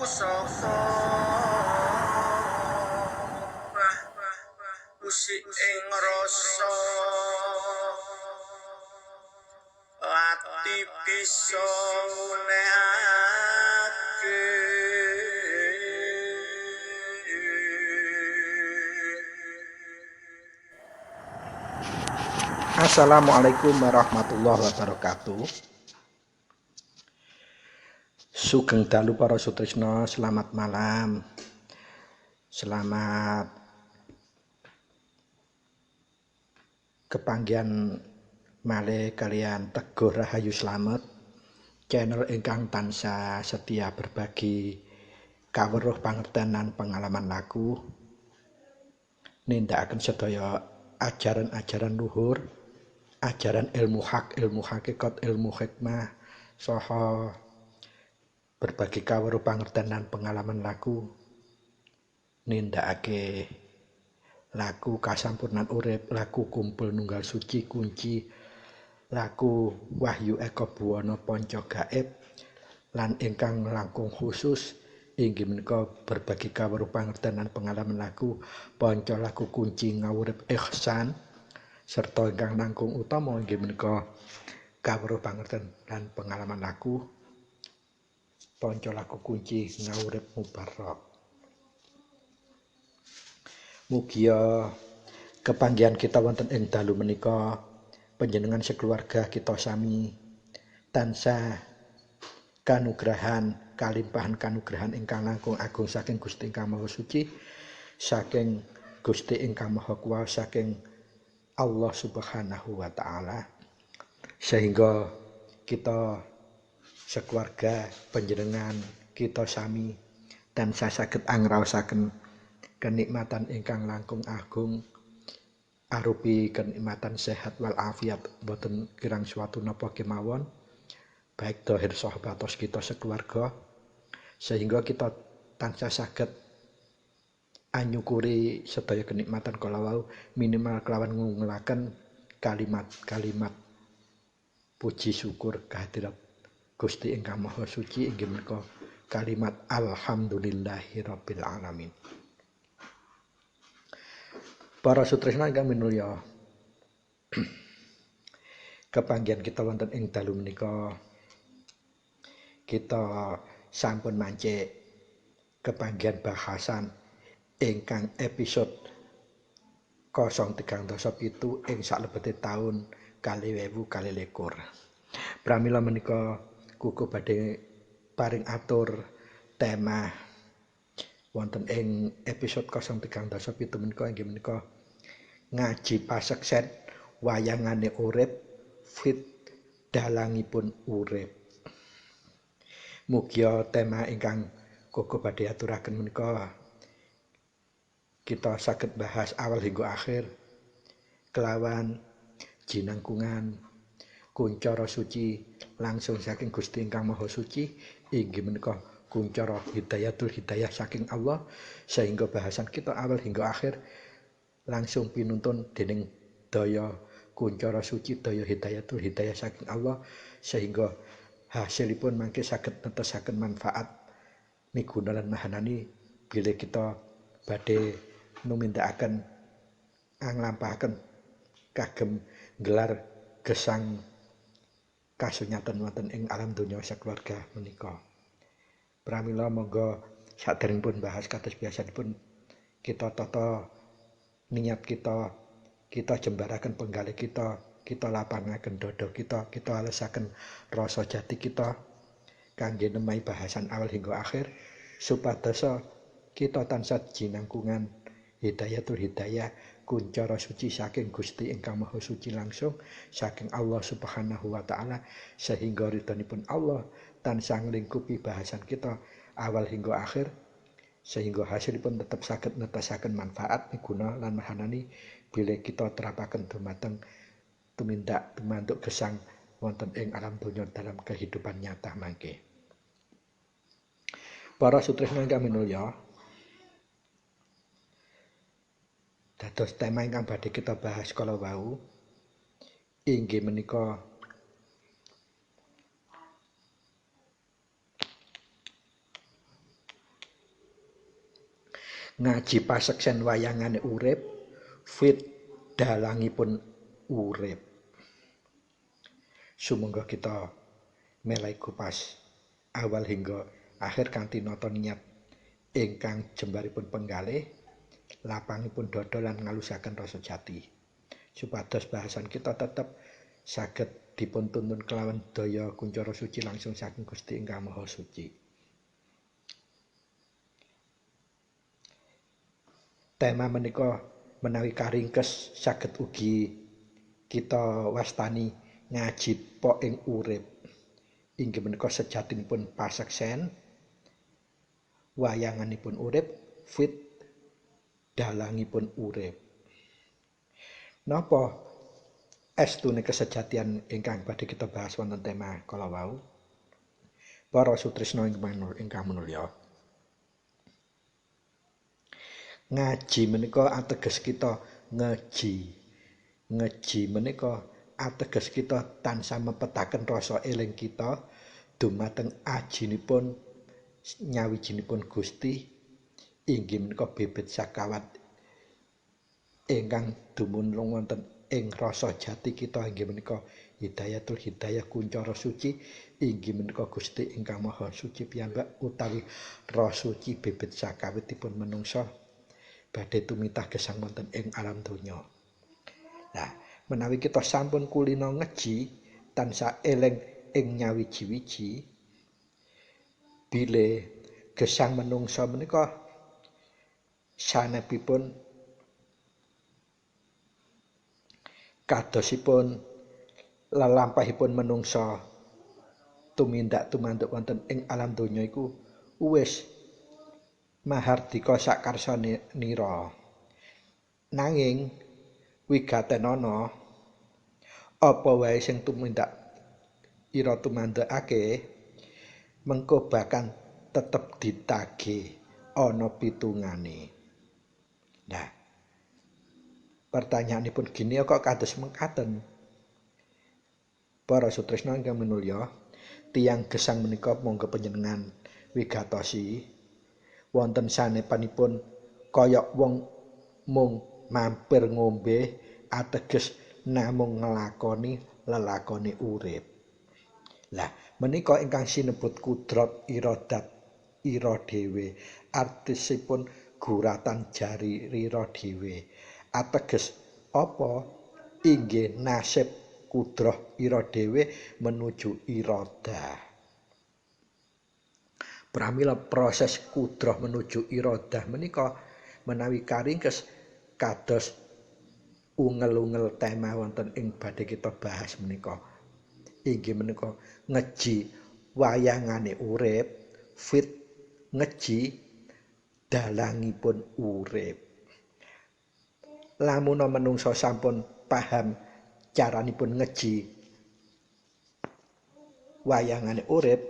sapa usik ing rasa ati bisa ngunehake Assalamualaikum warahmatullahi wabarakatuh. Sugeng dalu para sutrisna, selamat malam. Selamat kepanggihan malih kalian Teguh Rahayu Slamet, channel ingkang tansah setia berbagi kaweruh pangerten lan pengalaman laku, nindakaken sedaya ajaran-ajaran luhur, ajaran ilmu hak, ilmu hakikat, ilmu hikmah, saha berbagi kaweruh pangerten lan pengalaman laku, nindakake laku kasampurnan urip, laku kumpul nunggal suci kunci, laku wahyu eka buwana panca gaib, lan ingkang langkung khusus inggih menika berbagi kaweruh pangerten lan pengalaman laku panca laku kunci ngawurip ihsan, serta ingkang langkung utama inggih menika kaweruh pangerten lan pengalaman laku panca laku kunci ngawurip mubarak. Mugia kepanggihan kita wonten ing dalu menika panjenengan sekeluarga kita sami tansah kanugrahan kalimpahan kanugrahan ingkang langkung agung saking Gusti ingkang Maha Suci, saking Gusti ingkang Maha Kuwasa, saking Allah Subhanahu wa taala, sehingga kita sekeluarga panjenengan kita sami tansah saged angraosaken kenikmatan ingkang langkung agung arupi kenikmatan sehat wal afiat boten kirang suatu napa kemawon baik dohir sahabatos kita sekeluarga, sehingga kita tansah saged anyukuri sedaya kenikmatan kala wau minimal kelawan ngungelaken kalimat-kalimat puji syukur kehadirat Gusti ingkang Maha Suci inggih menika kalimat alhamdulillahirabbil alamin. Para sutresna ingkang minulya, kepanggihan kita wonten ing dalu menika kita sampun mancik kepanggihan bahasan ingkang episode 037 ing salebete taun 2021. Pramila menika kuku badhe paring atur tema wonten ing episode 037 menika inggih menika ngaji paseksen wayangane urip fit dalangipun urip. Mugia tema ingkang kuku badhe aturaken menika kita saged bahas awal hingga akhir kelawan jinangkungan kuncara suci langsung saking Gusti ingkang Maha Suci inggih menika kuncara hidayatul hidayah saking Allah, sehingga bahasan kita awal hingga akhir langsung pinuntun dening daya kuncara suci daya hidayatul hidayah saking Allah, sehingga hasilipun mangke saged netesaken manfaat miguna lan mahanani bilih kita badhe numindakaken anglampahaken kagem gelar gesang kasunyatan wonten ing alam donya sakeluarga menika. Pramila monggo saderengipun bahas kados biasanipun kita tata niat kita jembaraken penggalih kita lapangaken dada kita alesaken rasa jati kita kangge nemai bahasan awal hingga akhir supados kita tansah jinangkungan hidayatul hidayah kuncara suci saking Gusti ingkang Maha Suci langsung saking Allah Subhanahu wa taala, sehingga ridhonipun Allah tansah nglingkupi bahasan kita awal hingga akhir, sehingga hasilipun tetap saged netesaken manfaat miguna lan mahanani bilih kita terapaken dumateng tumindak tumantuk gesang wonten ing alam donya dalam kehidupan nyata mangke. Para sutresna ingkang minulya, dados tema ingkang badhe kita bahas kala wau inggih menika ngaji paseksen wayangane urip fit dalangipun urip. Sumangga kita melai kupas awal hingga akhir kanthi nata niat ingkang jembaripun penggalih lapangipun dada lan ngalusaken rasa jati supados bahasan kita tetep saged dipuntuntun kelawan daya kuncara suci langsung saking Gusti Ingkang Maha Suci. Tema menika menawi karingkes saged ugi kita wastani ngaji pok ing urip. Inggih menika sejatinipun paseksen wayanganipun urip fit dalangipun urip. Napa estune kesejatian ingkang badhe kita bahas wonten tema kala wau? Para sutresna ingkang manulya. Ngaji menika ateges kita ngeji. Ngeji menika ateges kita tansah mepetaken rasa eling kita dumateng ajinipun nyawijinipun Gusti inggih menika bibit sakawat ingkang dumunung wonten ing rasa jati kita inggih menika hidayatul hidayah kuncara suci inggih menika Gusti ingkang Maha Suci piyambak utawi roh suci bibit sakawitipun manungsa badhe tumitah gesang wonten ing alam donya. Nah, menawi kita sampun kulina ngeji tansah eling ing nyawiji-wiji bile gesang manungsa menika sanepipun kadosipun lelampahipun manungsa tumindak tumanduk wonten ing alam donya iku wis mahardika sakarsanira. Nanging wigatenana apa wae sing tumindak ira tumandakake mengko bakal tetep ditagih ana pitungane. Nah, pertanyaanipun gini kok kados mekaten. Para sutresna ingkang minulya, tiyang gesang menika monggo panjenengan wigatosi wonten sanepanipun kaya wong mung mampir ngombe ateges namung nglakoni lelakone urip. Lah menika ingkang sinebut kudrat iradat ira dhewe artisipun guratan jari ira dhewe ateges apa inggih nasib kudrah ira dhewe menuju iradah. Pramila proses kudrah menuju iradah menika menawi karingkes kados ungel-ungel tema wonten ing badhe kita bahas menika. Inggih menika ngeji wayangane urip, fit ngeji dalangipun urip. Lamun manungsa sampun paham caranipun ngeji wayangane urip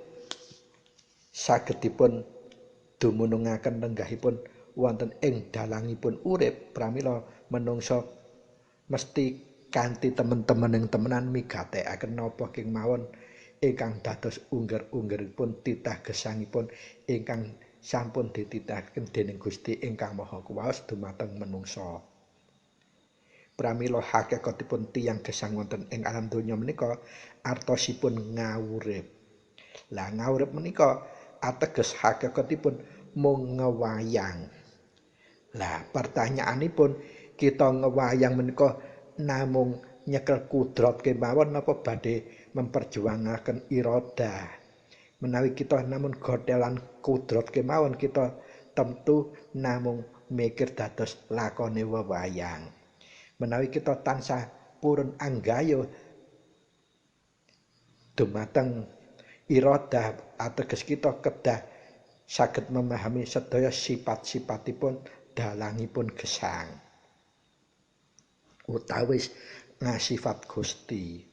sagedipun dumunungaken lenggahipun wonten ing dalangipun urip pramila manungsa mesti kanthi temen-temen temenan migatekaken napa kemawon ingkang dados ungger-unggeripun titah gesangipun ingkang sampun dititahaken dening Gusti ingkang Maha Kuwasa dumateng manungsa. Pramila hakikatipun tiyang gesang wonten ing alam donya menika artosipun ngawurip. Lah ngawurip menika ateges hakikatipun mung ngewayang. Lah pertanyaanipun kita ngewayang menika namung nyekel kudrat kemawon napa badhe memperjuangaken iradah. Menawi kita namun gotelan kudrat kemawon kita tentu namung mikir dados lakone wewayang. Menawi kita tansah purun anggayuh dumateng iradah ateges kita kedah saged memahami sedaya sifat-sifatipun dalangipun gesang utawi ngasifat Gusti.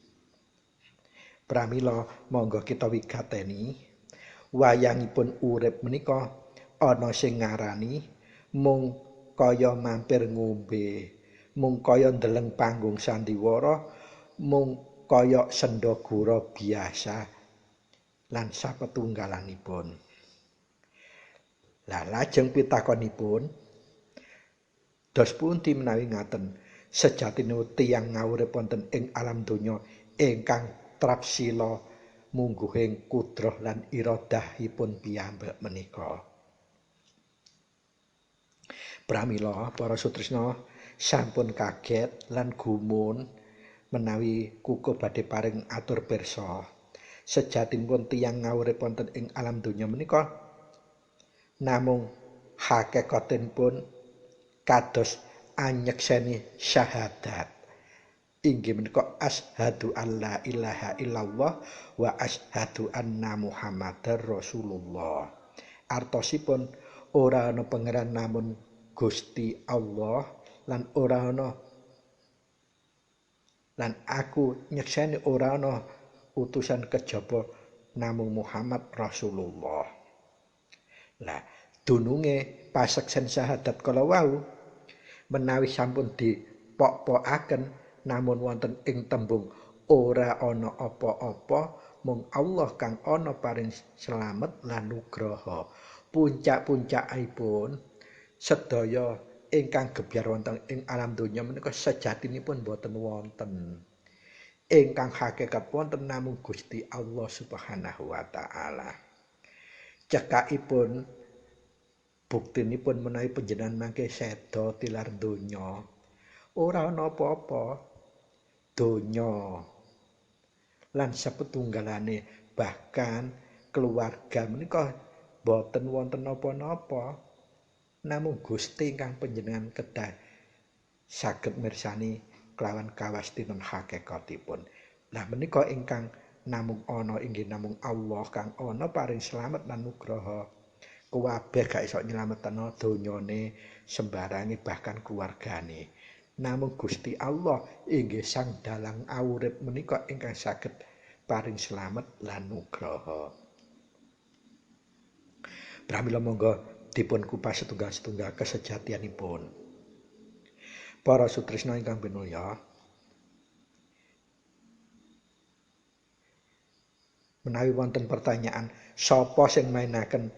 Pramila monggo kita wigateni wayangipun urip menika ana sing ngarani mung kaya mampir ngombe, mung kaya ndeleng panggung sandiwara, mung kaya sendagura biasa lan sapetunggalanipun. Lah lajeng pitakonipun Dos pundi menawi ngaten sejatine tiyang ngawurip wonten ing alam donya ingkang trapsila mungguhing kudroh lan iradahipun piyambak menika. Pramila para sutresna sampun kaget lan gumun menawi kukuh badhe paring atur pirsa. Sejatinipun tiyang ngawurip wonten ing alam donya menika namung hakikatinipun kados anyekseni syahadat. Inggih menika asyhadu alla ilaha illallah wa asyhadu anna Muhammadar Rasulullah. Artosipun ora ana pangeran namun Gusti Allah lan ora ana lan aku nyekseni ora ana utusan kejaba namung Muhammad Rasulullah. Lah dununge paseksen syahadat kala wau menawi sampun dipok-pokaken namun wonten ing tembung ora ana apa-apa mung Allah kang ana paring slamet lan nugraha. Puncak-puncakipun sedaya ingkang gebyar wonten ing alam donya menika sejatinipun boten wonten. Ingkang hakikat wonten namung Gusti Allah Subhanahu wa taala. Cekakipun buktinipun menawi panjenengan mangke seda tilar donya ora ana apa-apa donya lan sapetunggalane bahkan keluarga menika boten wonten napa-napa namung Gusti ingkang panjenengan kedah saged mirsani kelawan kawastinan hakikatipun. Lah menika ingkang namung ana inggih namung Allah kang ana paring slamet lan nugraha. Kuwabeh gak iso nyelametno donyane sembarangi bahkan keluargane. Namung Gusti Allah inggih sang dalang awurip menika ingkang saged paring slamet lan nugraha. Pramila monggo dipun kupas setunggal-setunggal kesejatianipun. Para sutresna ingkang pinulya, menawi wonten pertanyaan sapa sing mainaken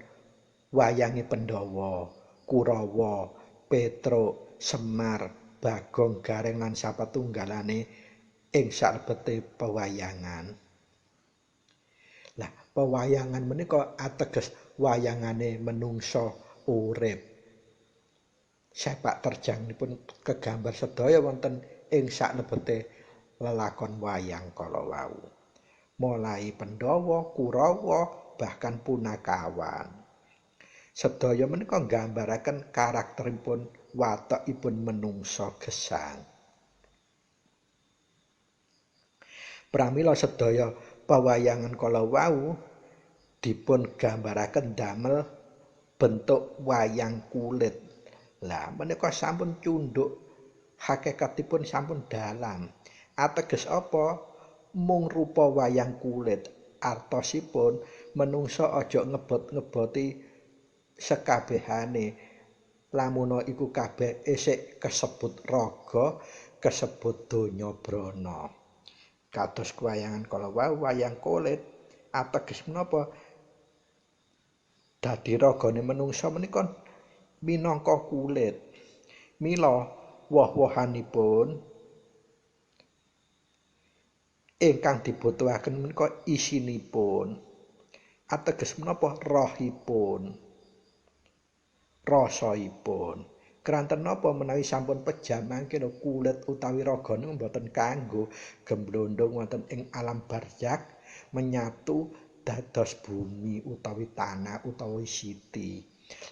wayange Pandhawa, Kurawa, Petruk, Semar, Bagong, Gareng lan sapatunggalane ing salebete pewayangan. Lah, pewayangan menika ateges wayangane menungsa urip. Sepak terjangnipun kegambar sedaya wonten ing salebete lelakon wayang kala wau. Mulai Pandhawa, Kurawa, bahkan Punakawan. Sedaya menika nggambaraken karakteripun watakipun menungsa gesang. Pramila sedaya pewayangan kala wau dipun gambaraken damel bentuk wayang kulit. Lah menika sampun cundhuk hakikatipun sampun dalam. Ateges apa? Mung rupa wayang kulit. Artosipun menungsa aja ngebot-ngeboti sekabehane. Lamun iku kabeh isih kesebut raga, kesebut donya brana. Kados wayangan kala wau wayang kulit ateges menapa? Dadi ragane menungsa menika minangka kulit. Mila woh-wohanipun ingkang dibutuhaken menika isinipun. Ateges menapa rohipun, rasaipun. Keranten napa menawi sampun pejam mangke kulit utawi ragane mboten kanggo gemblondong wonten ing alam barzakh menyatu dados bumi utawi tanah utawi siti.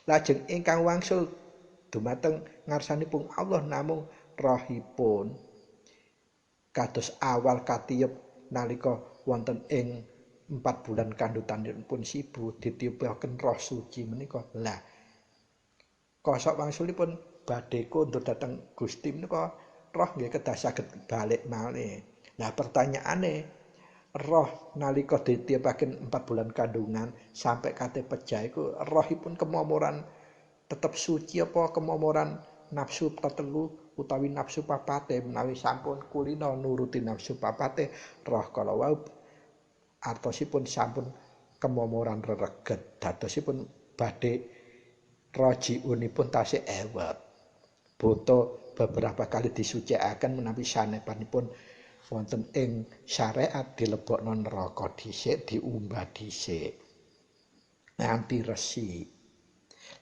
Lajeng ingkang wangsul dumateng ngarsanipun Allah namung rohipun. Kados awal katiyep nalika wonten ing 4 bulan kandhutanipun sibu ditiupaken roh suci menika. Lah kosok wangsulipun badhe kondur dhateng Gusti menika roh nggih kedah saged balik malih. Lah pertanyaane roh nalika ditiupaken 4 bulan kandungan sampai kate pejah iku rohipun kemomoran tetep suci apa kemomoran nafsu tetelu utawi nafsu papate menawi sampun kulina nuruti nafsu papate roh kala wau artosipun sampun kemomoran rereget dadosipun badhe rajiunipun tasih ewet. Boto beberapa kali disucikaken menawi sanepanipun wonten ing syariat dilebokno neraka dhisik, diumbah dhisik nganti resik.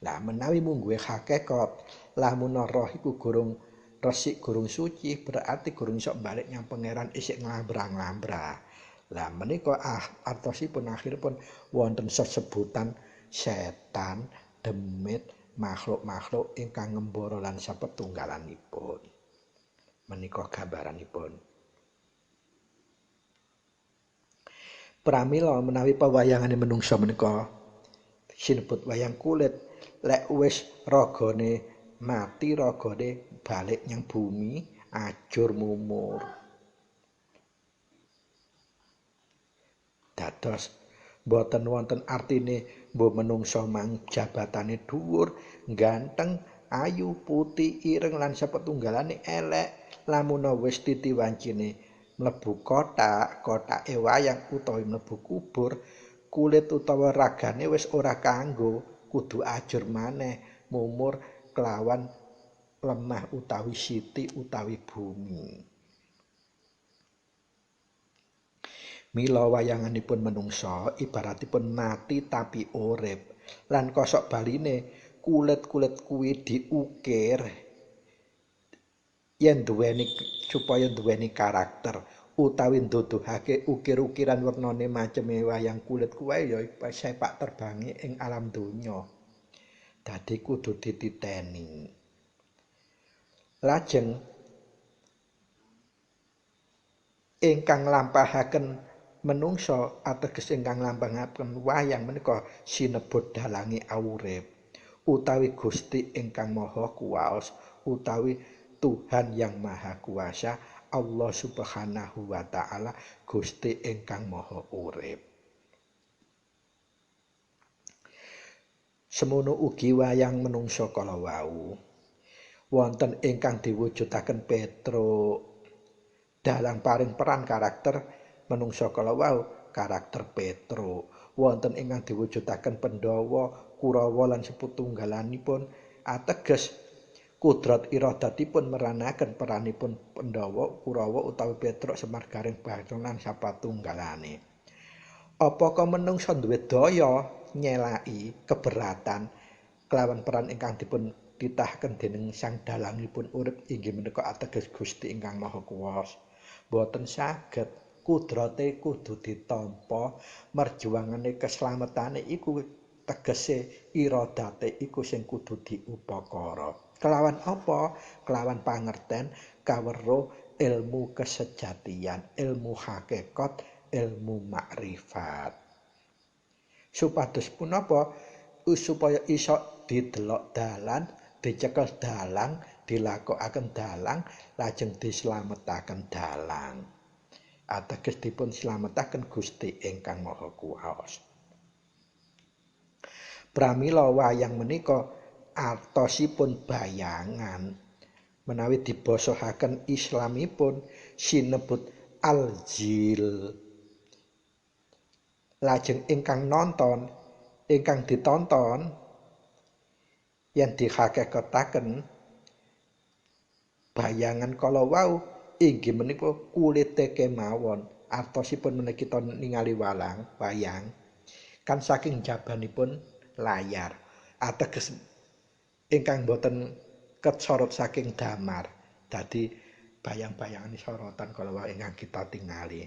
Lah menawi mungguhe hakikat lamun roh iku gurung resik gurung suci berarti gurung iso balik nyang pangeran isih nglambra-nglambra. Lah menika artosipun akhiripun wonten sesebutan setan, demit, makhluk-makhluk ingkang ngembara lan sapetunggalanipun. Menika gambaranipun. Pramila menawi pawayangane menungsa menika sinebut wayang kulit lek wis ragane mati ragane balik nyang bumi ajur mumur. Dados boten wonten artine mbuh menungsa mang jabatane dhuwur, ganteng, ayu, putih, ireng lan sapetunggalane elek lamun wis titiwancine mlebu kotake wayang utawa mlebu kubur kulit utawa ragane wis ora kanggo kudu ajur maneh mumur kelawan lemah utawi siti utawi bumi. Mila wayanganipun menungsa ibaratipun mati tapi urip lan kosok baline kulit-kulit kuwi diukir yen duweni supaya duweni karakter utawi nduduhake ukir-ukiran wernane maceme wayang kulit kuwi ya sepak terbangi ing alam donya. Dadi kudu dititeni. Lajeng ingkang nglampahaken menungsa ateges ingkang nglampahaken wayang menika sinebut dalange urip utawi Gusti ingkang Maha Kuwaos utawi Tuhan yang Maha Kuasa Allah Subhanahu wa taala Gusti ingkang Maha Urip. Semono ugi wayang menungsa kala wau wonten ingkang diwujudaken Petruk dalang paring peran karakter menungsa kala wau karakter Petruk wonten ingkang diwujudaken Pandhawa Kurawa lan seputunggalanipun ateges kudrat iradatipun meranaken peranipun Pandhawa Kurawa utawi Petruk Semar Gareng Bathara sapatunggalane. Apakah menungsa duwe daya nyelaki keberatan kelawan peran ingkang dipun titahaken dening sang dalangipun urip inggih menika ateges Gusti ingkang Maha Kuwasa. Boten saged kudrate kudu ditampa merjuangane keslametane iku tegese iradate iku sing kudu diupakara. Kelawan apa? Kelawan pangerten kaweruh ilmu kesejatian, ilmu hakikat, ilmu makrifat. Supados punapa supaya iso didelok dalan, dicekel dalang, dilakokaken dalang, lajeng dislametaken dalang. Ateges dipun slametaken Gusti ingkang Maha Kuwasa. Pramila wayang menika artosipun bayangan menawi dibasahaken Islamipun sinebut al-jil. Lajeng ingkang nonton, ingkang ditonton yen dihakikataken bayangan kala wau inggih menika kulite kemawon. Artosipun menika kita ningali wayang kan saking jabanipun layar. Ateges ingkang boten kesorot saking damar. Dadi bayang-bayangan sorotan kala wau ingkang kita tingali.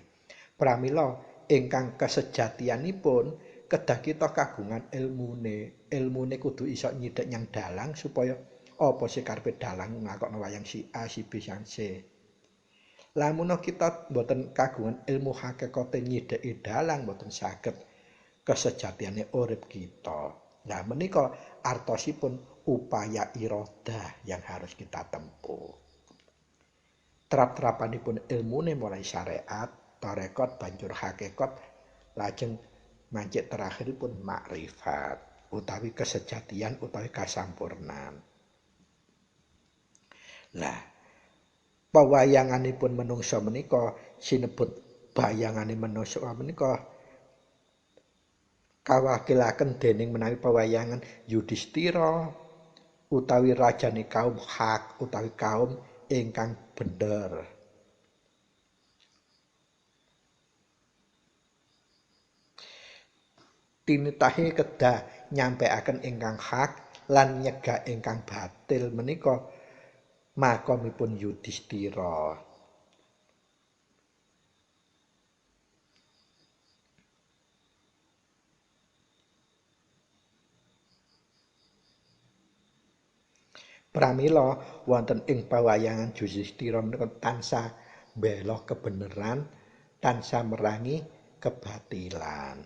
Pramila ingkang kesejatianipun kedah kita kagungan ilmune kudu iso nyithik nyang dalang supaya apa sih karepe dalang nglakokno wayang si A si B sang C. Lamun kita mboten kagungan ilmu hakikate nyithiki dalang mboten saged kesejatiane urip kita. Nah menika artosipun upaya iradah yang harus kita tempuh. Terap-terapanipun ilmune mulai syariat, tarekat banjur hakikat lajeng mancik terakhiripun makrifat utawi kesejatian utawi kasampurnan. Lah pawayanganipun menungsa menika sinebut bayangane menungsa menika kawakilaken dening menawi pawayangan Yudhistira, utawi rajane kaum hak utawi kaum ingkang bener. Tinitahe kedah nyampaiaken ingkang hak lan nyegah ingkang batil menika makomipun Yudhistira. Pramila wonten ing pawayangan Yudhistira menika tansah mbela kebenaran, tansah merangi kebatilan.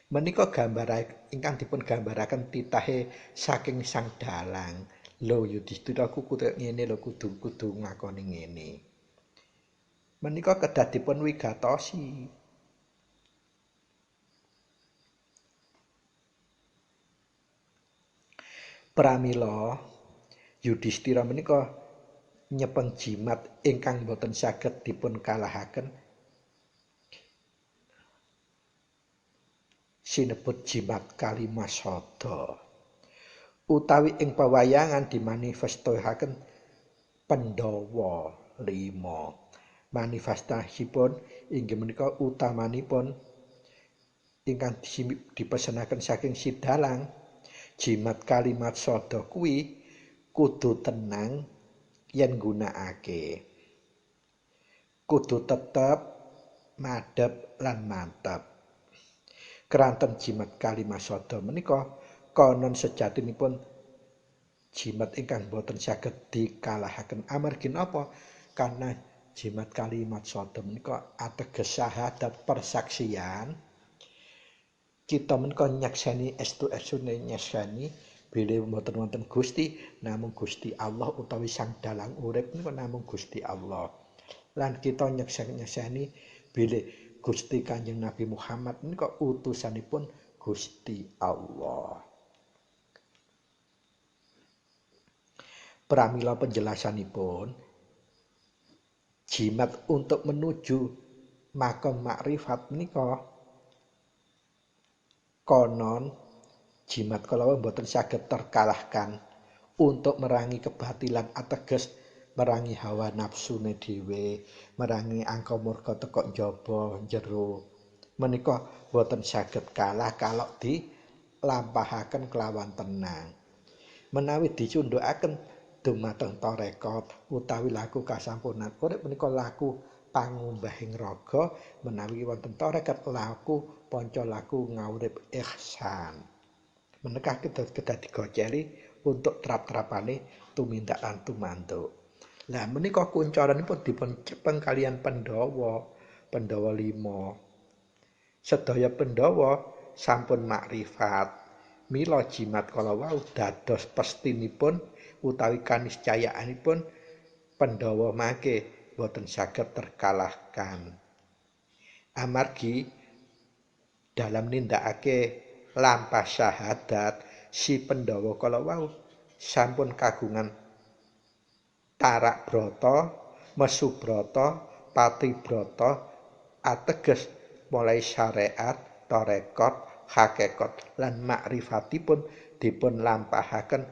Menika gambar ingkang dipun gambaraken titahe saking sang dalang. Lho Yudhistira kudu ngene lho kudu ngakoni ngene. Menika kedah dipun wigatosi. Pramila Yudhistira menika nyepeng jimat ingkang boten saged dipun kalahaken sinebut jimat Kalimasada. Utawi ing pawayangan dimanifestasiaken Pandhawa 5. Manifestasipun inggih menika utamanipun ingkang dipesenaken saking si dalang jimat Kalimasada kuwi kudu tenang yen nggunakake. Kudu tetep madhep lan mantep. Keranten jimat Kalimasada menika konon sejatinipun jimat ingkang boten saged dikalahaken. Amargi napa? Karena jimat Kalimasada menika ateges syahadat persaksian. Kita menika nyakseni estu-estune nyakseni bilih mboten wonten Gusti, namung Gusti Allah utawi sang dalang urip menika namung Gusti Allah. Lan kita nyakseni bilih Gusti Kanjeng Nabi Muhammad menika utusanipun Gusti Allah. Pramila penjelasanipun jimat untuk menuju makom makrifat menika konon jimat kala mboten saged terkalahkan untuk merangi kebatilan ateges merangi hawa nafsune dhewe, merangi angka murka teko njaba jero. Menika boten saged kalah kalau dilampahaken kelawan tenang. Menawi dicundhukaken dumateng tarekat utawi laku kasampunan urip menika laku pangumbahing raga, menawi wonten tarekat laku panca laku ngurip ihsan. Menika kedah digoceli untuk trap-trapane tumindak lan tumanduk. Lah menika kuncaranipun dipun cepeng kalian Pandhawa 5. Sedaya Pandhawa sampun makrifat. Mila jimat kala wau dados pestinipun utawi kaniscayaanipun Pandhawa mangke boten saged terkalahkan. Amargi dalam nindakake lampah syahadat si Pandhawa kala wau sampun kagungan tarak brata, mesu brata, pati brata ateges mulai syariat, tarekat, hakikat lan makrifatipun dipun lampahaken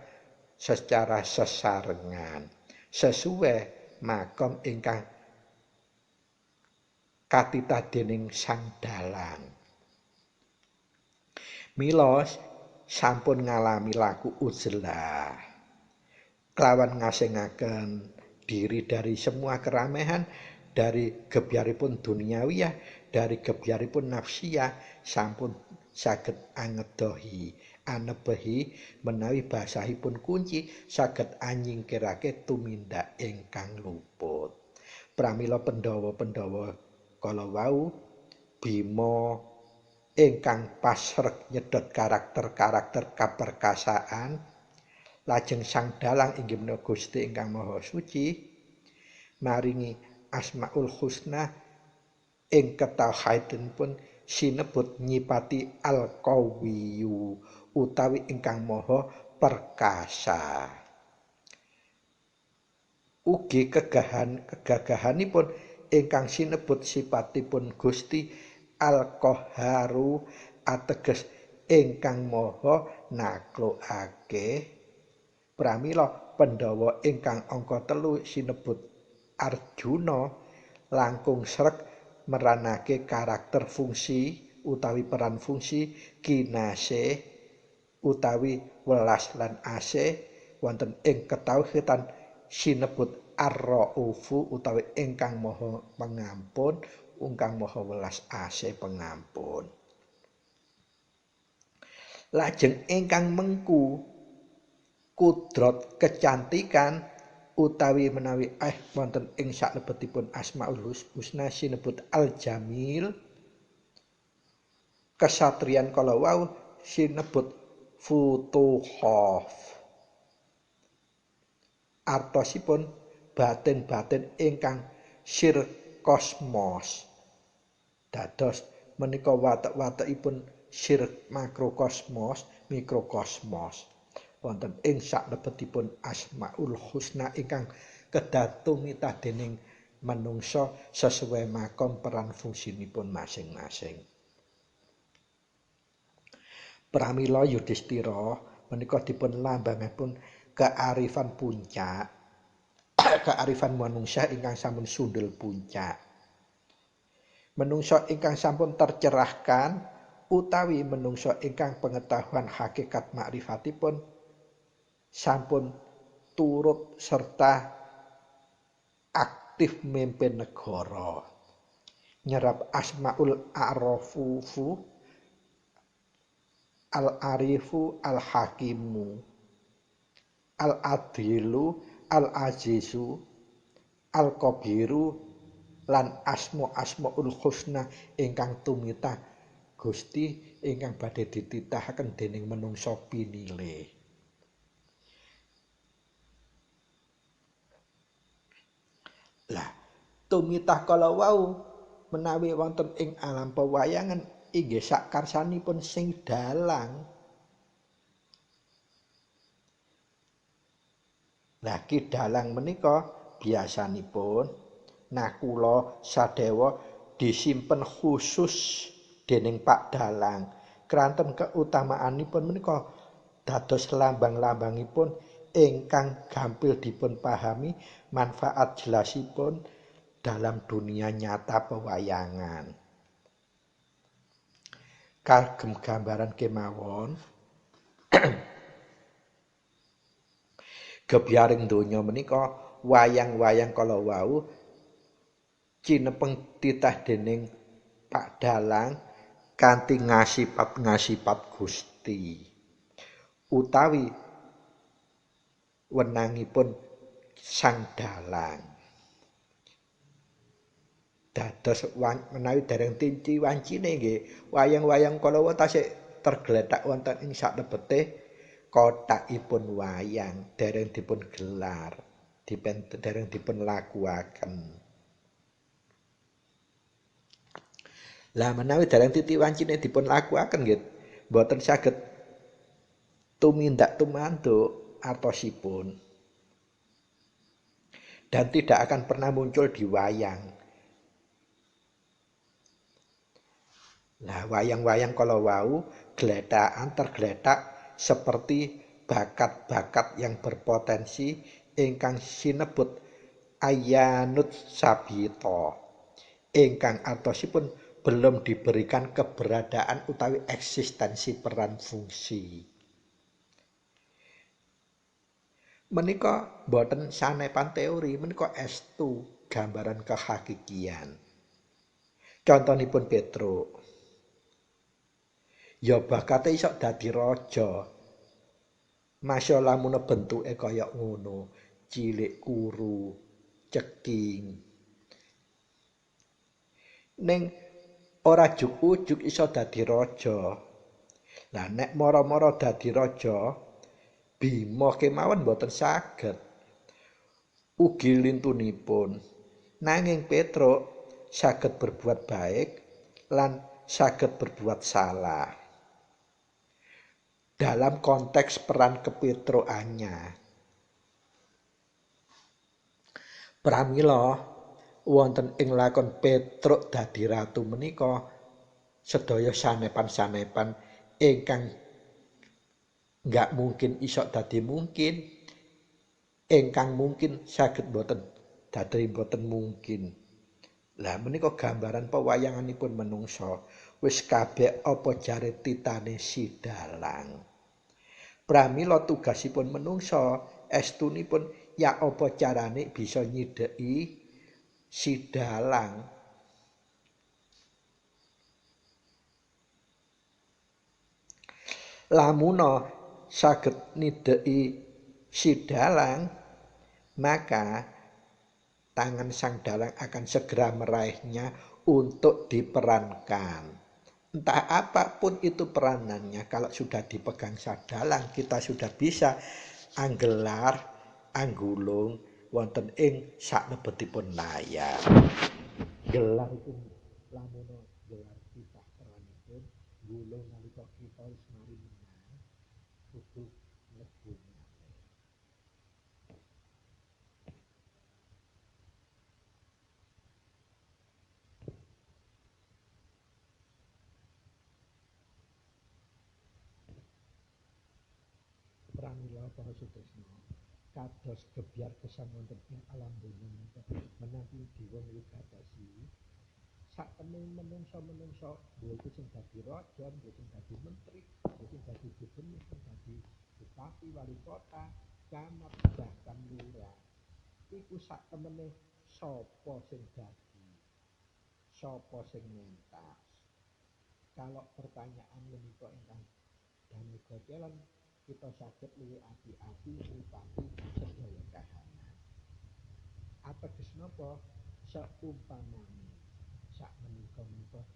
secara sesarengan sesuai makom ingkang katitah dening sang dalang. Mila sampun ngalami laku uzlah. Kelawan ngasingaken diri dari semua keramaian, dari gebyaripun duniawiyah, dari gebyaripun nafsiyah, sampun saged angedohi, anebehi menawi basahipun kunci saged anyingkirake tumindak ingkang luput. Pramila Pandhawa kala wau Bima ingkang pasrek nyedot karakter-karakter kaperkasaan. Lajeng sang dalang inggih menika Gusti ingkang Maha Suci maringi Asmaul Husna ing ketauhidipun sinebut nyipati Al-Qawiyyu utawi ingkang Maha Perkasa. Ugi kegagahanipun ingkang sinebut sipatipun Gusti Al-Qahharu ateges ingkang Maha naklukake Pramila Pandhawa ingkang angka 3 sinebut Arjuna langkung sreg meranake karakter fungsi utawi peran fungsi kinasih utawi welas lan asih wonten ing ketauhidan sinebut Ar-Raufu utawi ingkang maha pengampun, ingkang maha welas asih pengampun. Lajeng ingkang mengku kudrat kecantikan utawi menawi wonten ing salebetipun Asmaul Husna sinebut Al-Jamil, kesatriyan kala wau sinebut Futuhah. Artosipun batin-batin ingkang sir kosmos. Dados menika watek-watekipun sir makrokosmos, mikrokosmos. Wonten ing salebetipun Asmaul Husna ingkang kedah tumitah dening manungsa sesuai makom peran fungsinipun masing-masing. Pramila Yudhistira menika dipun lambangipun kearifan puncak, kearifan manungsa ingkang sampun sundul puncak. Manungsa ingkang sampun tercerahkan utawi manungsa ingkang pengetahuan hakikat makrifatipun sampun turut serta aktif mimpin negara. Nyerap Asmaul A'rafufu, Al-Arifu, Al-Hakimu, Al-Adilu, Al-Azizu, Al-Qabiru lan Asmaul Husna ingkang tumitah Gusti ingkang badhe dititahaken dening manungsa pinilih. Lah, tumitah kala wau menawi wonten ing alam pewayangan inggih sakarsanipun sing dalang. Lah ki dalang menika biasanipun nakula sadewa disimpen khusus dening Pak Dalang. Kranten keutamaanipun menika dados lambang-lambangipun ingkang gampil dipun pahami manfaat jelasipun dalam dunia nyata pewayangan. Kagem gambaran kemawon gebyaring donya menika wayang-wayang kala wau cinepeng titah dening Pak Dalang kanthi ngasipat Gusti utawi wenangipun Sang Dalang. Dados menawi dereng tinci wancine nggih wayang-wayang kala wau tasih tergletak wonten ing salebete kothakipun wayang dereng dipun gelar, dereng dipun lakuaken. Lah menawi dereng titi wancine dipun lakuaken nggih mboten saged tumindak tumanduk artosipun dan tidak akan pernah muncul di wayang. Nah, wayang-wayang kala wau tergletak seperti bakat-bakat yang berpotensi ingkang sinebut Ayyanut Sabita, ingkang artosipun belum diberikan keberadaan utawi eksistensi peran fungsi. Menika boten sanepan teori, menika estu gambaran kehakikian. Contonipun Petruk. Ya bakate iso dadi raja. Masya lamune bentuke kaya ngono, cilik kuru, ceking. Ning ora juk-ujug iso dadi raja. Lah nek mara-mara dadi raja, Bima kemawon boten saged. Ugi lintunipun. Nanging Petruk saged berbuat baik lan saged berbuat salah. Dalam konteks peran kepetrukannya. Pramila wonten ing lakon Petruk dadi ratu menika sedaya sanepan-sanepan ingkang nggak mungkin iso dadi mungkin ingkang mungkin saged boten dados boten mungkin. Lah menika gambaran pewayanganipun menungsa. Wis kabeh apa jare titane si dalang. Pramila tugasipun menungsa estunipun ya apa carane bisa nyidheki si dalang. Lamuna saged nidheki si dalang, maka tangan sang dalang akan segera meraihnya untuk diperankan. Entah apapun itu peranannya, kalau sudah dipegang sang dalang, kita sudah bisa anggelar, anggulung, wonten ing saknebetipun layar. Gelar itu lamun gelar kita peranipun, gulung nalika kita wis mari menang, kudu mlebu. Pramila para sutresna kados gebyar gesang wonten ing alam donya menika menawi dewa wigatasi sak temen menungsa-menungsa boten sing dadi raja, boten dadi menteri, boten dadi gubernur, boten dadi bupati, wali kota, camat, bahkan lurah. Iku sak temene sapa sing dadi, sapa sing mentas. Kalau pertanyaan menika ingkang damel gocelan kita saged luwih ati-ati nyipati sedaya kahanan. Ateges napa seumpamane sak menika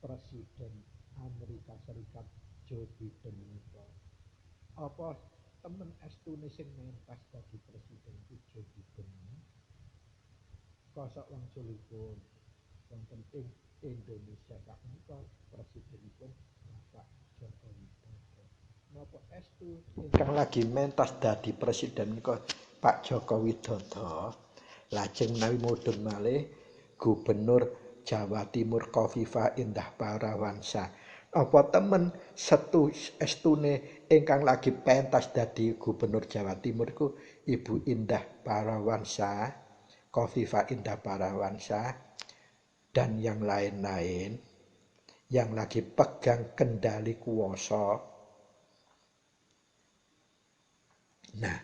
Presiden Amerika Serikat Joe Biden menika apa temen estune sing mentas dadi presiden ku Joe Biden kosok wangsulipun wonten ing Indonesia sak menika presidenipun Bapak Joko Widodo. Napa estu ingkang lagi mentas dadi presiden menika Pak Joko Widodo, lajeng menawi mudhun malih Gubernur Jawa Timur Khofifah Indah Parawansa. Apa temen estune ingkang lagi pentas dadi Gubernur Jawa Timur ku Ibu Indah Parawansa, Khofifah Indah Parawansa, dan yang lain-lain yang lagi pegang kendali kuwasa. Nah,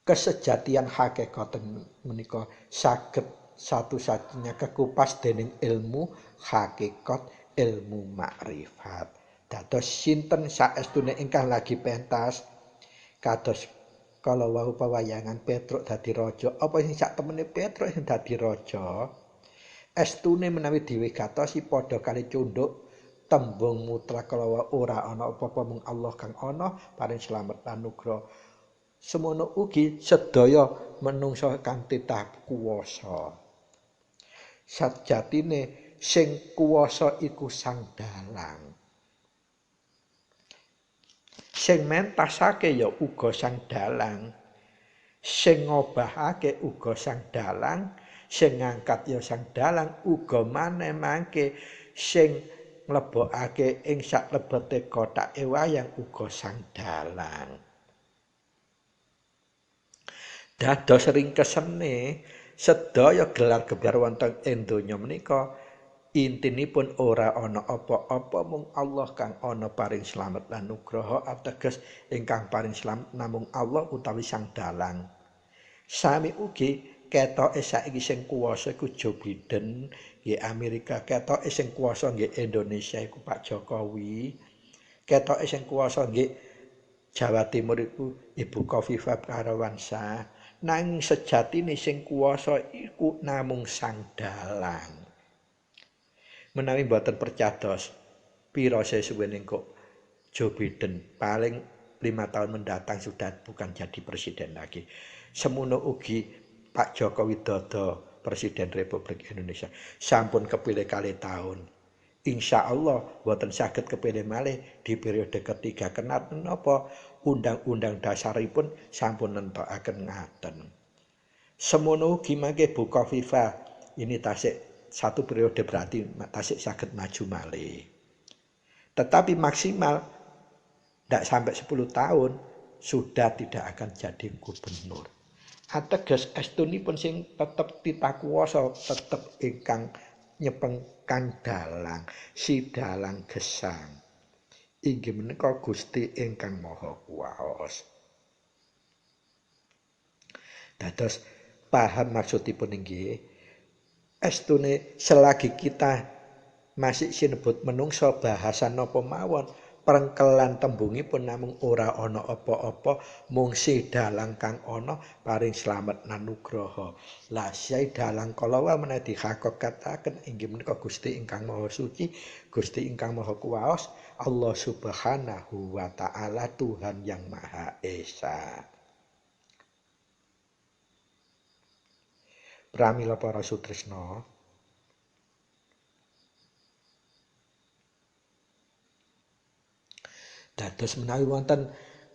kesejatian hakikat menika saged satu-satunya kekupas dening ilmu hakikat, ilmu makrifat. Dados sinten saestune ingkang lagi pentas kados kala wau pewayangan Petruk dadi raja, apa sing sak temene Petruk sing dadi raja? Estune menawi diwigatosi padha kali cunduk tembung mutlak kala ora ana apa-apa mung Allah kang ana paring slamet lan nugra. Semono ugi sedaya menungsa kang titah kuwasa. Sajatine sing kuwasa iku sang dalang. Sing mentasake ya uga sang dalang. Sing ngobahake uga sang dalang, sing ngangkat ya sang dalang, uga maneh mangke sing nglebokake ing saklebete kothake wayang uga sang dalang. Dados ringkesane sedaya gelar gebyar wonten ing donya menika intinipun ora ana apa-apa mung Allah kang ana paring slamet lan nugraha ateges ingkang paring slamet namung Allah utawi sang dalang. Sami ugi ketoke saiki sing kuwasa iku Joe Biden nggih Amerika, ketoke sing kuwasa nggih Indonesia iku Pak Jokowi, ketoke sing kuwasa nggih Jawa Timur iku Ibu Khofifah Parawansa. Nanging sejatine sing kuwasa iku namung sang dalang. Menawi mboten percados pira sesuwene kok Joe Biden paling 5 tahun mendatang sudah bukan jadi presiden lagi. Semono ugi Pak Joko Widodo Presiden Republik Indonesia sampun kepilih kali tahun. Insya Allah mboten saged kepilih malih di periode ketiga kenapa menapa undang-undang dasaripun sampun nentokaken ngaten. Semono ugi mangke Bu Khofifah ini tasik satu periode berarti tasik saged maju malih. Tetapi maksimal tidak sampai 10 tahun sudah tidak akan jadi gubernur. Ateges estunipun sing tetep titakuwasa tetep ingkang nyepeng kang dalang si dalang gesang inggih menika Gusti ingkang Maha Kuwaos. Dados paham maksudipun inggih estune selagi kita masih sinebut menungso bahasa napa mawon prengkelan tembungipun namung ora ana apa-apa mung si dalang kang ana paring slamet lan nugraha. Lah si dalang kala wae menawi dihakokataken inggih menika Gusti ingkang Maha Suci, Gusti ingkang Maha Kuwaos, Allah Subhanahu wa taala Tuhan yang Maha Esa. Pramila para sutresna, dados menawi wonten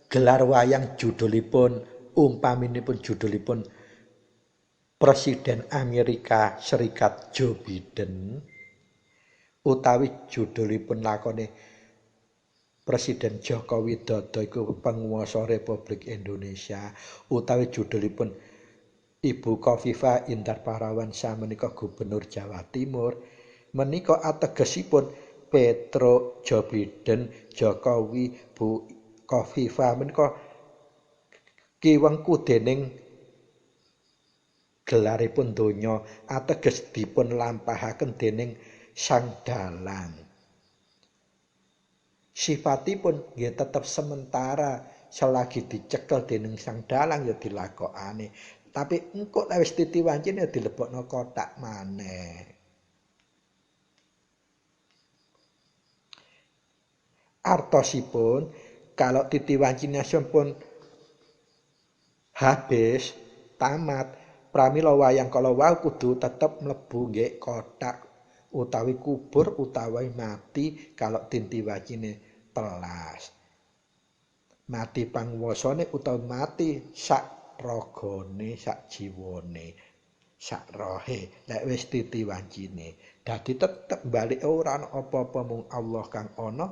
gelar wayang judulipun umpaminipun judulipun Presiden Amerika Serikat Joe Biden utawi judulipun lakone Presiden Joko Widodo iku penguasa Republik Indonesia utawi judulipun Ibu Khofifah Indar Parawansa menika Gubernur Jawa Timur menika ategesipun Petro Joe Biden Jokowi Bu Khofifah menika kiwengku dening gelaripun donya ateges dipun lampahaken dening sang dalang. Sifatipun nggih tetep sementara selagi dicekel dening sang dalang ya dilakokane. Tapi engko wis titiwancine ya dilebokno kotak maneh. Artosipun kalau titiwancine sampun habis tamat pramila wayang kala wau kudu tetep mlebu nggih kotak utawi kubur utawi mati kalau titiwancine telas. Mati panguwasane utawi mati sak ragane sak jiwane sak rohe lek wis titiwancine dadi tetep balik ora ana apa-apa mung Allah kang ana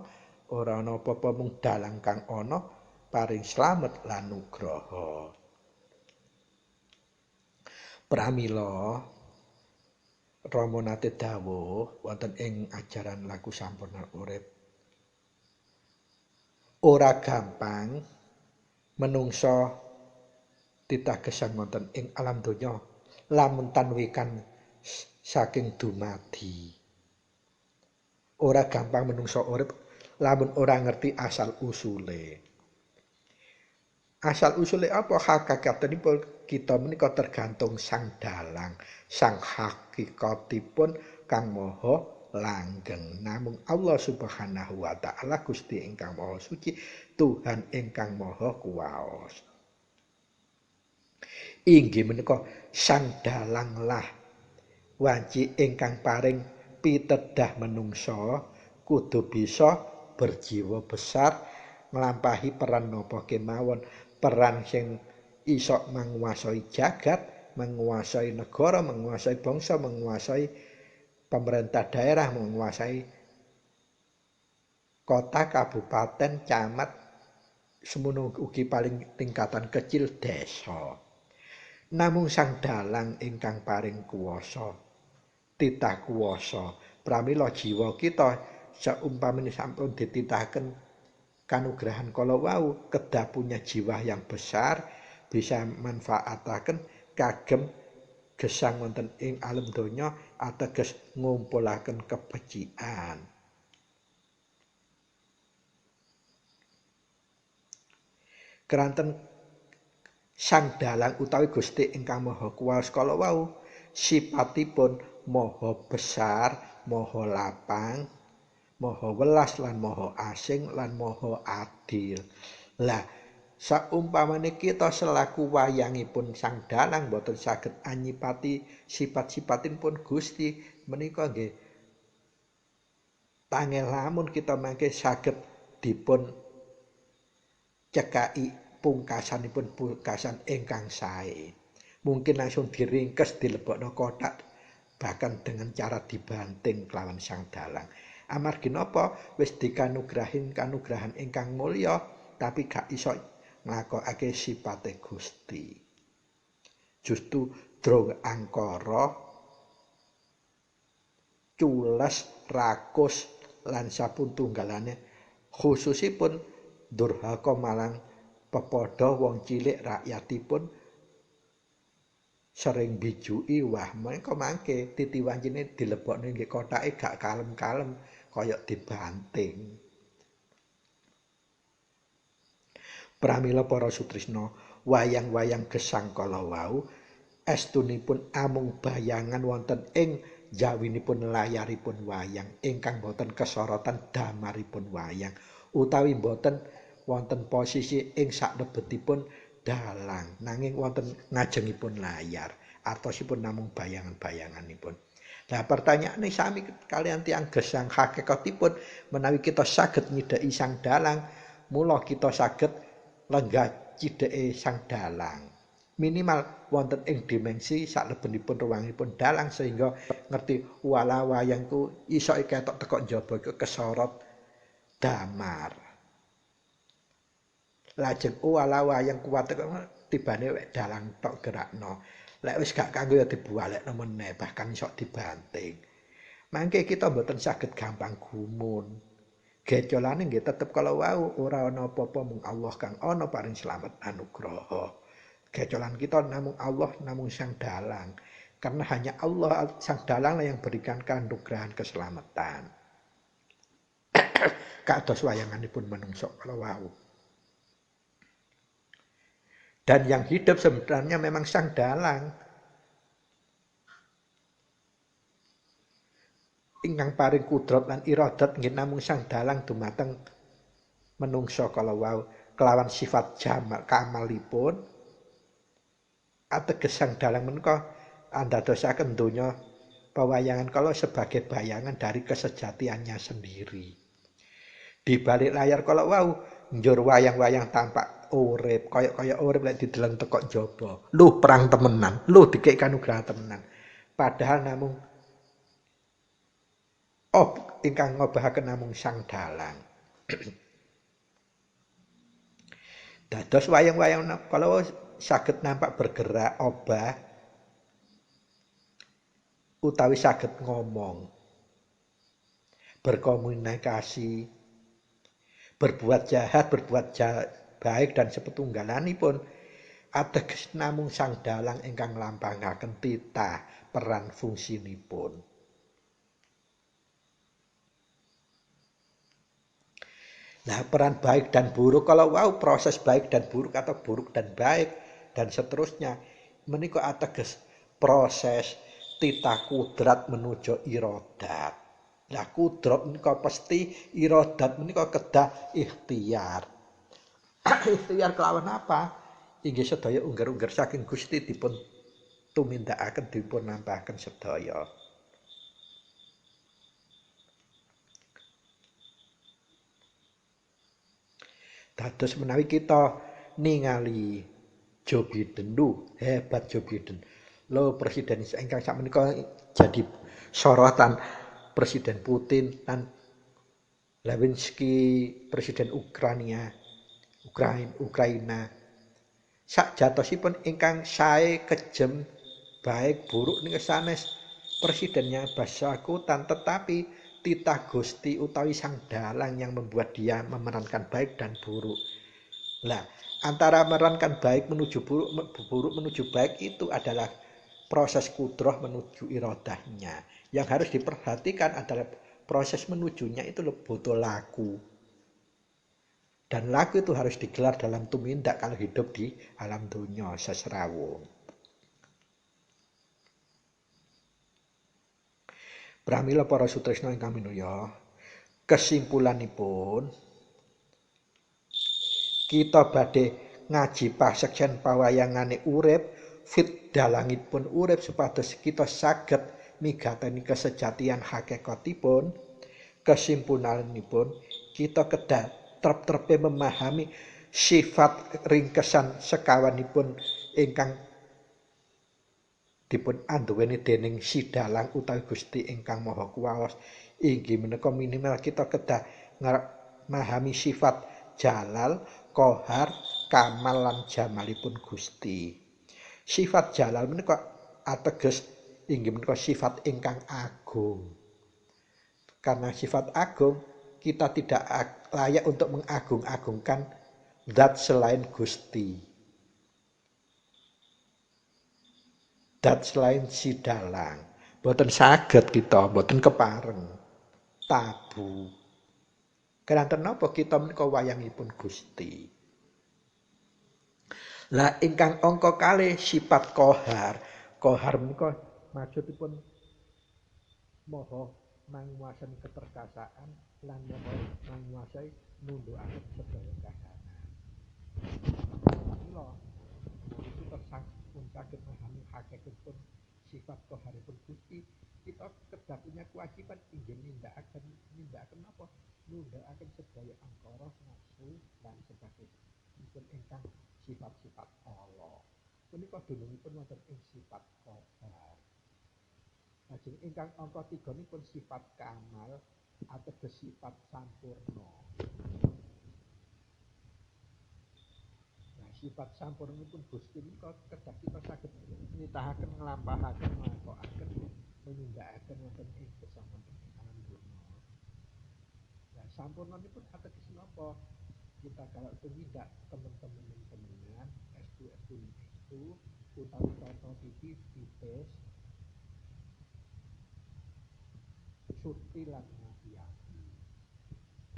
ora ana apa-apa mung dalang kang ana paring slamet lan nugraha. Pramila Rama nate dawuh wonten ing ajaran laku sampurna urip ora gampang menungsa titakesan wonten ing alam donya lamun tanwikan saking dumadi. Ora gampang menungsa urip lamun ora ngerti asal usule. Asal usule apa hakikatipun kita menika tergantung sang dalang, sang hakikatipun kang maha langgeng. Namung Allah Subhanahu wa taala Gusti ingkang Maha Suci, Tuhan ingkang Maha Kuwaos. Inggih menika sang dalang lah wanci ingkang paring pitedah menungsa kudu bisa berjiwa besar nglampahi peran napa kemawon, peran sing iso menguasai jagat, menguasai negara, menguasai bangsa, menguasai pemerintah daerah, menguasai kota, kabupaten, camat, semono ugi paling tingkatan kecil desa. Namung sang dalang ingkang paring kuwasa, titah kuwasa, pramila jiwa kita seumpamane sampun dititahaken kanugrahan kala wau kedah punya jiwa yang besar bisa manfaataken kagem gesang wonten ing alam donya ateges ngumpulaken kebecikan. Keranten sang dalang utawi Gusti ingkang Maha Kuwasa kala wau sipatipun maha besar, maha lapang, maha welas lan maha asing lan maha adil. Lah saumpamane kita selaku wayangipun sang dalang boten saged anyipati sifat-sifatipun Gusti menika nggih tangel lamun kita mangke saged dipun cekai pungkasanipun pungkasan ingkang sae. Mungkin langsung diringkes dilebokno kotak bahkan dengan cara dibanting kelawan sang dalang. Amargi napa wis dikanugrahin kanugrahan ingkang mulya tapi gak iso nglakokake sifate Gusti. Justru drong angkara cules rakus lan sapuntunggalane khususipun durhaka marang pepadha wong cilik rakyatipun sering bijui wah mengko mangke titiwancine dilebokne nggih kotake gak kalem-kalem kaya dibanting. Pramila para sutrisna wayang-wayang gesang kala wau estunipun amung bayangan wonten ing jawinipun layaripun wayang ingkang boten kesorotan damaripun wayang utawi boten wonten posisi ing saklebetipun dalang nanging wonten ngajengipun layar artosipun namung bayangan-bayanganipun. Nah pertanyaane sami kalian tiang gesang hakikatipun menawi kita saged nyidhaki sang dalang mula kita saged lenggah cidheke sang dalang. Minimal wonten ing dimensi saklebenipun ruangipun dalang sehingga ngerti wala wayangku iso ketok teko njaba iku kesorot damar. Lajeng wala wayang kuwat tibane wek dalang tok gerakno. Lek wis gak kanggo ya dibualekno meneh bahkan iso dibanting. Mangke kita mboten saged gampang gumun. Gecolane nggih tetep kala wau ora ana apa-apa mung Allah kang ana paring slamet anugraha. Gecolan kita namung Allah, namung sang dalang. Karena hanya Allah sang dalang yang berikan kanugrahan keselamatan. Kados wayanganipun menungso kala wau. Dan yang hidup sebenarnya memang sang dalang. Ingkang paring kudrat lan iradat nggih namung sang dalang dumateng menungso kala wau kelawan sifat jamal kamalipun ateges sang dalang menika andadosaken donya pewayangan kala sebagai bayangan dari kesejatiannya sendiri. Di balik layar kala wau njur wayang-wayang tampak urip, kaya urip lek dideleng teko jaba. Luh perang temenan, luh dikek kanugrahan temenan. Padahal namung ingkang ngobahaken namung sang dalang. Dados wayang-wayang kalau saged nampak bergerak obah utawi saged ngomong, berkomunikasi, berbuat jahat, berbuat baik dan sepetunggalanipun ateges namung sang dalang ingkang nglampahaken titah peran fungsinipun. Nah, peran baik dan buruk kalau wau proses baik dan buruk atau buruk dan baik dan seterusnya menika ateges proses titah kudrat menuju iradat. Lah kudrat menika pasti iradat menika kedah ikhtiar. Ikhtiar kelawan apa? Inggih sedaya ungger-ungger saking Gusti dipun tumindakaken dipun nampahaken sedaya. Dados menawi kita ningali Joe Biden, hebat Joe Biden. Lho presiden ingkang sakmenika jadi sorotan Presiden Putin dan Zelensky, Presiden Ukraina. Sak jatosipun ingkang sae kejem baik buruk ning sanes presidennya bersangkutan tetapi titah Gusti utawi sang dalang yang membuat dia memerankan baik dan buruk. Lah, antara memerankan baik menuju buruk, buruk menuju baik itu adalah proses kudrah menuju iradahnya. Yang harus diperhatikan adalah proses menujunya itu butuh laku. Dan laku itu harus digelar dalam tumindak kalau hidup di alam dunya sesrawung. Pramila para sutresna ingkang minulya, kesimpulanipun kita badhe ngaji pasekjen pawayangane urip fit dalangipun urip supados kita saged migateni kesejatian hakikatipun. Kesimpulanipun kita kedah trep-trepe memahami sifat ringkesan sekawanipun ingkang dipun anduweni dening si dalang utawi Gusti ingkang Maha Kuwaos. Inggih menika minimal kita kedah memahami sifat jalal, qahar, kamal lan jamalipun Gusti. Sifat jalal menika ateges inggih menika sifat ingkang agung. Karena sifat agung, kita tidak layak untuk mengagung-agungkan zat selain Gusti. Zat selain si dalang. Boten saged kita, boten kepareng. Tabu. Keranten napa kita menika wayangipun Gusti. Lah ingkang angka kalih sifat kohar. Kohar menika maksudipun maha manguasani keperkasaan lan maha manguasai nundhukaken sedaya kahanan. Mila kita pun saged memahami hakikatipun sifat koharipun Gusti, kita kedah punya kewajiban inggih nindakaken napa? Nundhukaken sedaya angkara nafsu lan sebagaiipun ingkang sifat-sifat Allah. Punika dunungipun wonten ing sifat kohar. Lajeng ingkang angka 3 nipun sifat kamal ateges sifat sampurna. Nah, sifat sampurnipun Gusti menika kedah kita saged nitahaken nglampahaken nglakokaken menindakaken wonten ing wonten ing alam dunya. Nah, sampurnanipun ateges napa? Kita kalau tumindak teman-teman estu utawi tata titi titis surti lan ngati-ati.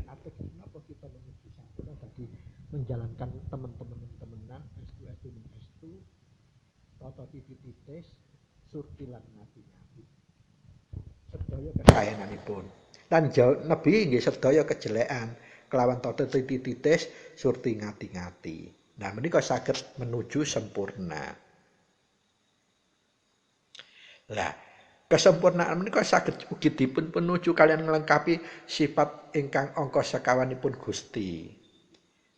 Ateges napa kita menuju sampurna dadi menjalankan teman-teman estu tata titi titis surti lan ngati-ati. Sedaya kekayananipun. Lan nebi nggih sedaya kejelekan kelawan tata titi titis surti ngati-ngati. Nah, menika saged menuju sempurna. Lah, kesempurnaan menika saged ugi dipun penuju kalian nglengkapi sifat ingkang angka sekawanipun Gusti.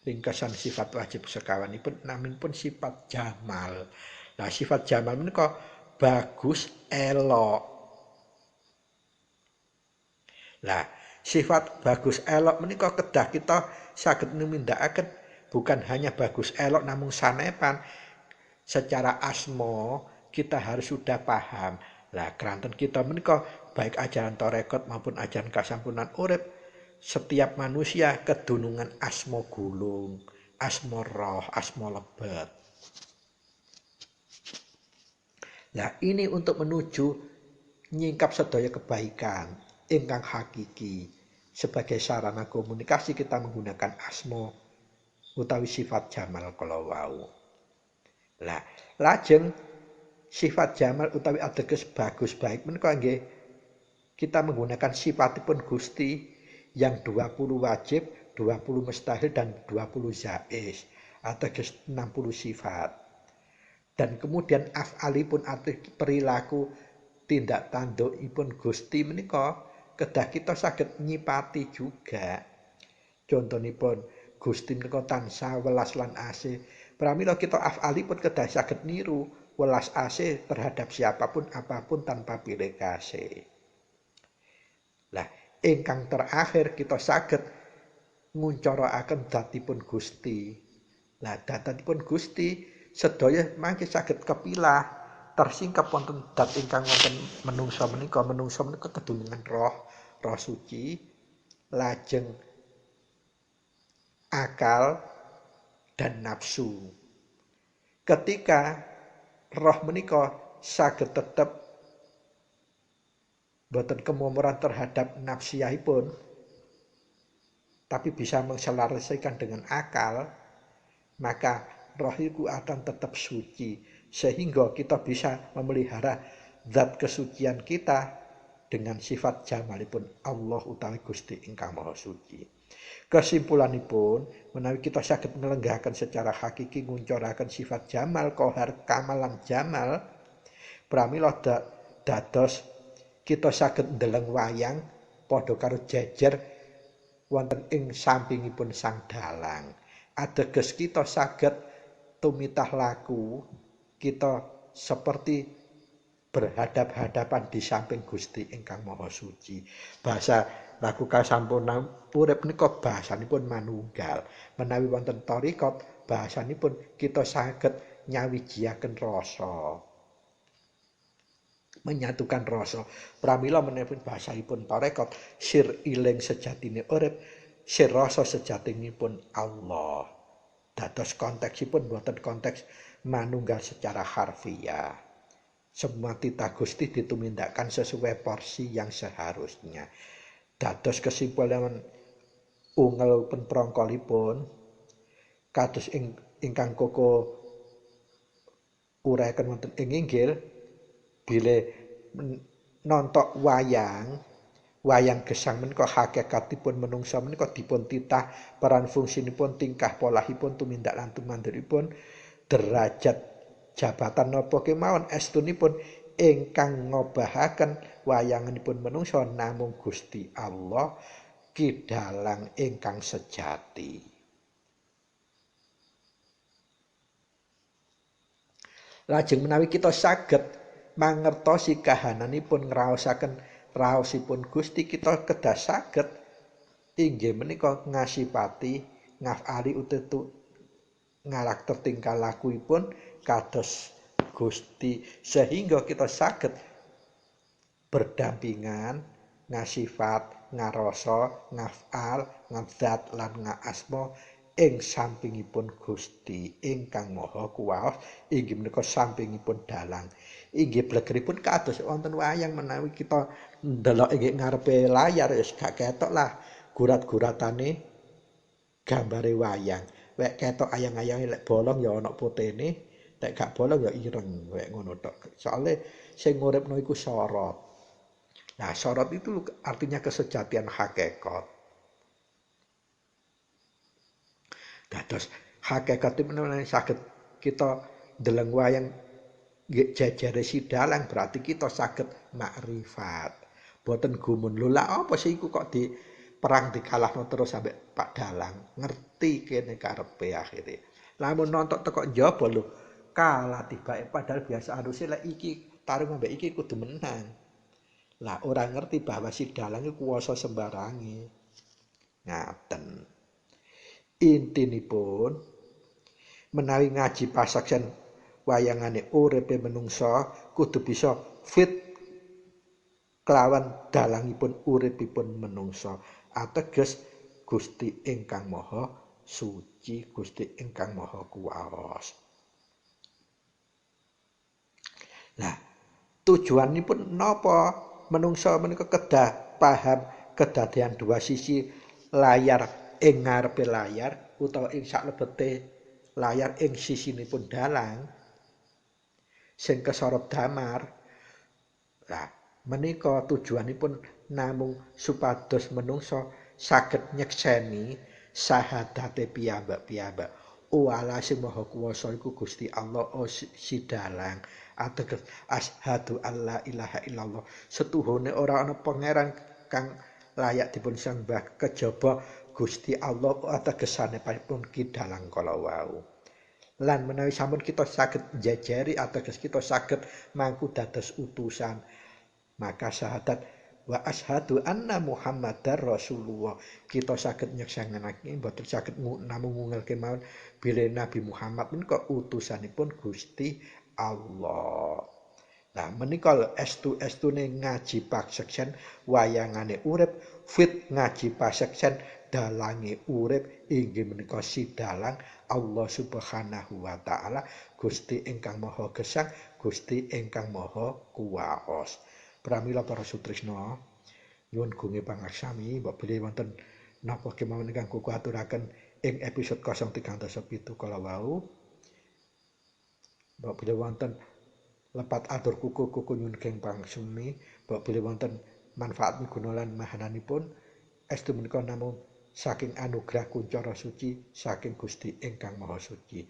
Ringkesan sifat wajib sekawanipun naminipun sifat jamal. Nah, sifat jamal menika bagus, elok. Lah, sifat bagus elok menika kedah kita saged numindakaken bukan hanya bagus elok namun sanepan secara asma kita harus sudah paham. Lah keranten kita menika baik ajaran tarekat maupun ajaran kasampurnan urip setiap manusia kedunungan asma gulung, asma roh, asma lebet. Nah ini untuk menuju nyingkap sedaya kebaikan ingkang hakiki. Sebagai sarana komunikasi kita menggunakan asma utawi sifat jamal kala wau. Lah, lajeng sifat jamal utawi ateges bagus baik menika nggih kita menggunakan sifatipun Gusti yang 20 wajib, 20 mustahil dan 20 jaiz. Ateges 60 sifat. Dan kemudian af'alipun ateges perilaku tindak tandukipun Gusti menika kedah kita saged nyipati juga. Contonipun Gusti menika tansah welas lan asih. Pramila kita af'alipun kedah saged niru welas asih terhadap siapapun apapun tanpa pilih kasih. Lah, ingkang terakhir kita saged nguncaraken datipun Gusti. Lah, datipun Gusti sedaya mangke saged kepilah tersingkap wonten dat ingkang wonten menungsa menika kedunungan roh suci, lajeng akal dan nafsu. Ketika roh menika saged tetep boten kemomoran terhadap nafsiyahipun tapi bisa menselarasaikan dengan akal, maka roh itu akan tetap suci sehingga kita bisa memelihara zat kesucian kita dengan sifat jamalipun Allah utawi Gusti ingkang Maha Suci. Kesimpulanipun, menawi kita saged nglenggahaken secara hakiki nguncaraken sifat jamal, kohar, kamal lan jamal, pramila dados kita saged ndeleng wayang padha karo jejer wonten ing sampingipun sang dalang. Ateges kita saged tumitah laku, kita seperti berhadap-hadapan di samping Gusti ingkang Maha Suci. Bahasa laku kasampurna urip menika bahasanipun manunggal. Menawi wonten thariqat bahasanipun kita saged nyawijiaken rasa. Menyatukan rasa. Pramila menepun bahasanipun tarekat sir iling sejatine urip, sir rasa sejatinipun Allah. Dados konteksipun boten konteks manunggal secara harfiah. Semua titah Gusti ditumindakkan sesuai porsi yang seharusnya. Dados kesimpulan ungel penprongkolipun kados ingkang koko uraiken wonten ing inggil bilih nontok wayang gesang menika hakikatipun menungsa menika dipun titah peran fungsinipun tingkah polahipun tumindak lan tumanduripun derajat jabatan napa kemawon estunipun ingkang ngobahaken wayanganipun menungsa namung Gusti Allah kidalang ingkang sejati. Lajeng menawi kita saged mangertosi kahananipun ngraosaken raosipun Gusti, kita kedah saged inggih menika ngasipati ngafali utetu ngarakter tingkah lakuipun kados Gusti, sehingga kita saged berdampingan ngasifat, ngarasa, ngafal, ngadzat lan ngaasma ing sampingipun Gusti ingkang Maha Kuwasa, inggih menika sampingipun dalang. Inggih blegeripun kados wonten wayang menawi kita ndelok inggih ngarepe layar wis gak ketok lah gurat-guratane gambare wayang. Wek ketok ayang-ayange lek bolong ya ana putene, lek gak bolong ya ireng wek ngono tok. Soale sing uripno iku sorot. Nah, sorot itu artinya kesejatian hakikat. Dados hakikatipun menawi saged kita ndeleng wayang jejere sidalang berarti kita saged makrifat. Boten gumun lho lah apa sih iku kok di perang dikalahno terus sampai Pak Dalang ngerti kene karepe akhire. Lamun nonton teko njaba lho kalah tibake padahal biasa harusnya lek iki tarung ambek iki kudu menang. Lah ora ngerti bahwa si dalang iku kuwasa sembarange. Ngaten. Intinipun menawi ngaji pasaksen wayangane uripe menungsa kudu bisa fit kelawan dalangipun uripipun menungsa. Ateges Gusti ingkang Maha Suci, Gusti ingkang Maha Kuwasa. Nah, tujuanipun napa? Menungsa menika kedah paham kedadean dua sisi layar ing ngarepe layar utawa ing saklebete layar ing sisinipun dalang sing kesorot damar. Nah, menika tujuanipun namung supados menungsa saged nyekseni sahadate piyambak-piyambak. Allah sing Maha Kuwasa iku Gusti Allah si dalang. Ateges asyhadu alla ilaha illallah. Setuhune ora ana pangeran kang layak dipun sembah kejaba Gusti Allah ategesane pun kidalang kala wau. Lan menawi sampun kita saged njajari ateges kita saged mangku dados utusan, maka syahadat wa asyhadu anna Muhammadar Rasulullah kita saged nyeksanake mboten saged namung ngungelke mawon bilih Nabi Muhammad menika utusanipun Gusti Allah. Nah menika estu-estune ngaji paseksen wayangane urip fit ngaji paseksen dalange urip inggih menika si dalang Allah Subhanahu wa taala Gusti ingkang Maha Gesang, Gusti ingkang Maha Kuwaos. Pramila para sutresna nyuwun gunge pangarsami mbok bilih wonten napa kemawon ingkang kula aturaken ing episode 037 kala wau. Mbok bilih wonten lepat atur kuku nyuwun geng pangsumi, mbok bilih wonten manfaat miguna lan mahananipun estu menika namung saking anugerah kuncara suci saking Gusti ingkang Maha Suci.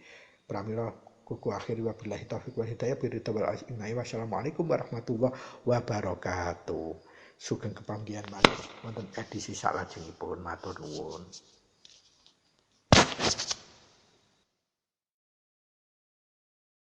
Pramila kuku akhiri wabillahi taufiq wal hidayah biridawal inai wassalamualaikum warahmatullahi wabarakatuh. Sugeng kepanggihan malih wonten edisi salajengipun matur nuwun.